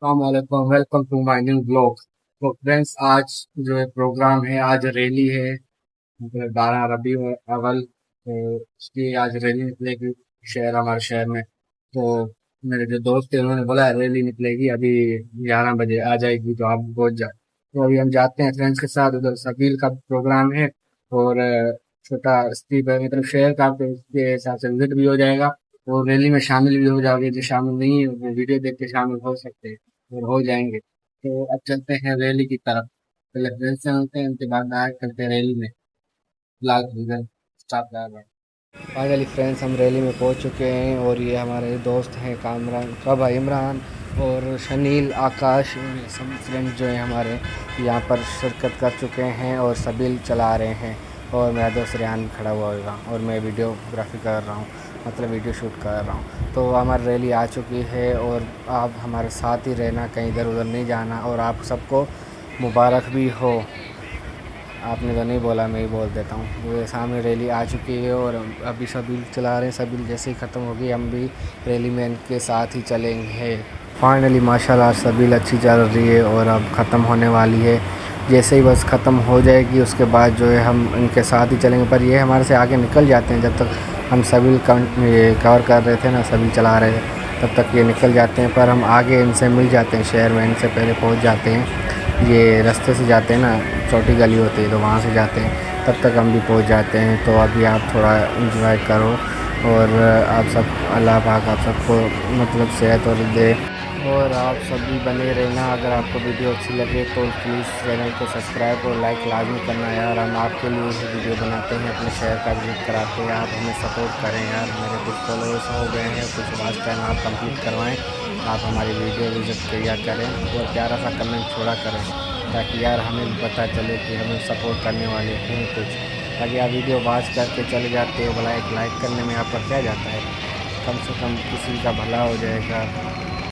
वालेकुम, welcome to my new blog. तो friends, आज जो है प्रोग्राम है, आज रैली है। मतलब 12 रबी अव्वल, तो इसकी आज रैली निकलेगी हमारे शहर में। तो मेरे जो दोस्त थे उन्होंने बोला रैली निकलेगी अभी 11 बजे आ जाएगी, तो आप पहुंच जाओ। तो अभी हम जाते हैं फ्रेंड्स के साथ, उधर सबील का प्रोग्राम है। और छोटा स्टीप है, मतलब शहर का, तो उसके हिसाब से विजिट भी हो जाएगा। और रैली में शामिल भी हो जाओगे, जो शामिल नहीं है वो वीडियो देख के शामिल हो सकते हैं और हो जाएंगे। तो अब चलते हैं रैली की तरफ। पहले ट्रेन से चलते हैं, उनके बाद आगे चलते हैं रैली में। लाल रिबन स्टार्ट कर रहा है। फाइनली फ्रेंड्स, हम रैली में पहुंच चुके हैं और ये हमारे दोस्त हैं कामरान कबा इमरान और शनील आकाश, और ये सब फ्रेंड्स जो हैं हमारे यहाँ पर शिरकत कर चुके हैं और सबील चला रहे हैं। और मेरा दोस्त रेहान खड़ा हुआ होगा और मैं वीडियोग्राफी कर रहा हूँ, मतलब वीडियो शूट कर रहा हूँ। तो हमारी रैली आ चुकी है और आप हमारे साथ ही रहना, कहीं इधर उधर नहीं जाना। और आप सबको मुबारक भी हो। आपने तो नहीं बोला, मैं ही बोल देता हूँ। वो सामने रैली आ चुकी है और अभी सबील चला रहे हैं। सबील जैसे ही ख़त्म होगी हम भी रैली में इनके साथ ही चलेंगे। फाइनली माशाल्लाह सबील अच्छी चल रही है और अब ख़त्म होने वाली है। जैसे ही बस ख़त्म हो जाएगी उसके बाद जो है हम इनके साथ ही चलेंगे। पर ये हमारे से आगे निकल जाते हैं। जब तक हम सबील कवर कर रहे थे ना, सबील चला रहे थे, तब तक ये निकल जाते हैं। पर हम आगे इनसे मिल जाते हैं, शहर में इनसे पहले पहुँच जाते हैं। ये रास्ते से जाते हैं ना, छोटी गली होती है तो वहाँ से जाते हैं, तब तक हम भी पहुँच जाते हैं। तो अभी आप थोड़ा इंजॉय करो और आप सब, अल्लाह पाक आप सबको मतलब सेहत और दे। और आप सभी बने रहना। अगर आपको वीडियो अच्छी लगे तो प्लीज़ चैनल को सब्सक्राइब और लाइक लाजमी करना यार। हम आपके लिए ही वीडियो बनाते हैं, अपने शहर का विजिट कराते हैं। आप हमें सपोर्ट करें यार। मेरे कुछ फॉलोअर्स हो गए हैं, कुछ वॉच टाइम आप कंप्लीट करवाएं। आप हमारी वीडियो विजिट किया करें और प्यारा सा कमेंट छोड़ा करें, ताकि यार हमें भी पता चले कि हमें सपोर्ट करने वाले हैं कुछ। ताकि आप वीडियो वॉच करके चले जाते हो, भला एक लाइक करने में आपका क्या जाता है, कम से कम किसी का भला हो जाएगा।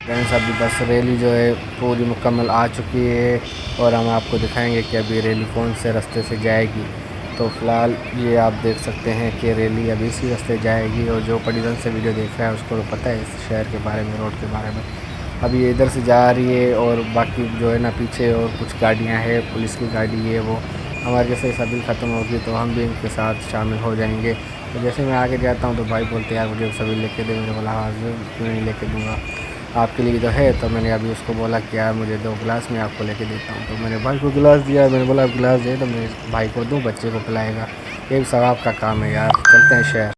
फ्रेंड्स, अभी बस रैली जो है पूरी मुकम्मल आ चुकी है और हम आपको दिखाएंगे कि अभी रैली कौन से रास्ते से जाएगी। तो फ़िलहाल ये आप देख सकते हैं कि रैली अभी इसी रास्ते जाएगी। और जो पड़ीदन से वीडियो देख रहा है उसको तो पता है इस शहर के बारे में, रोड के बारे में। अभी ये इधर से जा रही है और बाकी जो है ना पीछे और कुछ गाड़ियाँ हैं, पुलिस की गाड़ी है वो। हमारे जैसे सबील ख़त्म होगी तो हम भी इनके साथ शामिल हो जाएंगे। तो जैसे मैं आगे जाता हूँ तो भाई बोलते हैं यार मुझे सबील लेके दे। मैंने बोला हाँ, क्यों नहीं लेके दूँगा, आपके लिए तो है। तो मैंने अभी उसको बोला कि यार मुझे 2 गिलास में आपको लेके देता हूँ। तो मैंने भाई को गिलास दिया। मैंने बोला गिलास दे तो मैं भाई को दूँ, बच्चे को पिलाएगा। ये भी सवाब का काम है यार। चलते हैं शहर।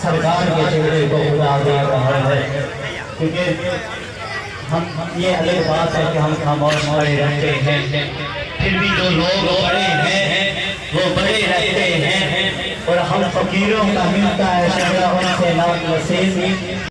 सरकार के चेहरे को खुदा देख रहा है, क्योंकि हम ये अलग बात है कि हम खामोश पड़े रहते हैं, फिर भी जो लोग बड़े हैं वो बड़े रहते हैं, और हम फकीरों का मिलता है शहरा उनसे नाम नसीब।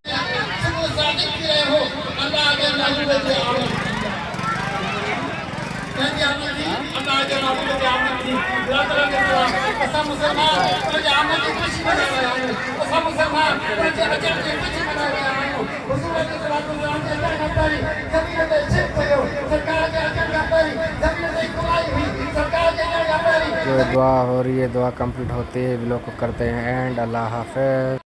जो दुआ हो रही है, दुआ कंप्लीट होते ही व्लॉग को करते हैं एंड अल्लाह हाफ़िज़।